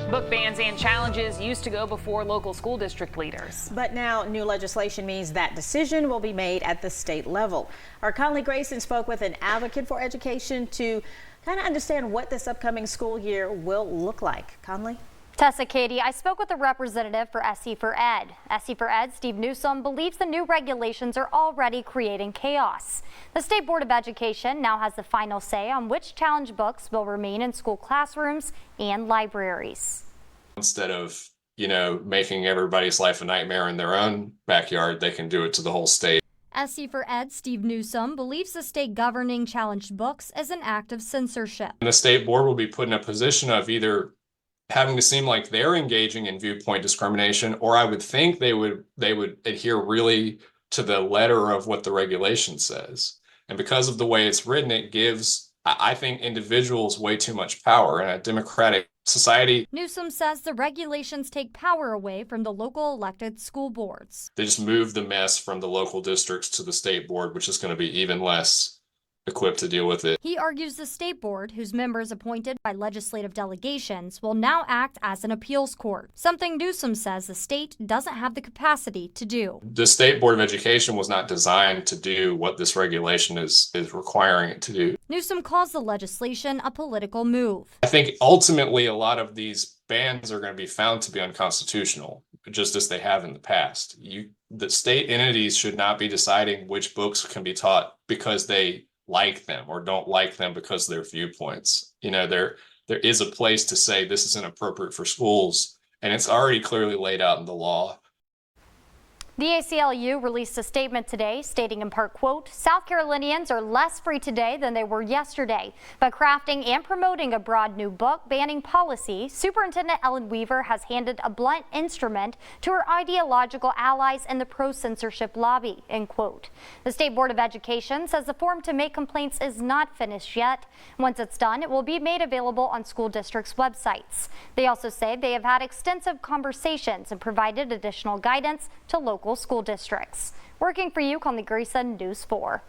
Book bans and challenges used to go before local school district leaders. But now new legislation means that decision will be made at the state level. Our Conley Grayson spoke with an advocate for education to kind of understand what this upcoming school year will look like. Conley? Tessa, Katie, I spoke with a representative for SC4Ed. SC4Ed, Steve Newsom, believes the new regulations are already creating chaos. The State Board of Education now has the final say on which challenge books will remain in school classrooms and libraries. Instead of, making everybody's life a nightmare in their own backyard, they can do it to the whole state. SC4Ed, Steve Newsom, believes the state governing challenged books is an act of censorship. And the state board will be put in a position of either having to seem like they're engaging in viewpoint discrimination, or I would think they would adhere really to the letter of what the regulation says. And because of the way it's written, it gives, I think, individuals way too much power in a democratic society. Newsom says the regulations take power away from the local elected school boards. They just move the mess from the local districts to the state board, which is going to be even less equipped to deal with it. He argues the state board, whose members appointed by legislative delegations, will now act as an appeals court, something Newsom says the state doesn't have the capacity to do. The State Board of Education was not designed to do what this regulation is requiring it to do. Newsom calls the legislation a political move. I think ultimately a lot of these bans are going to be found to be unconstitutional, just as they have in the past. The state entities should not be deciding which books can be taught because they like them or don't like them because of their viewpoints. There is a place to say this isn't appropriate for schools, and it's already clearly laid out in the law. The ACLU released a statement today stating in part, quote, South Carolinians are less free today than they were yesterday. By crafting and promoting a broad new book banning policy, Superintendent Ellen Weaver has handed a blunt instrument to her ideological allies in the pro-censorship lobby, end quote. The State Board of Education says the form to make complaints is not finished yet. Once it's done, it will be made available on school districts' websites. They also say they have had extensive conversations and provided additional guidance to local school districts. Working for you, Conley Grayson, News 4.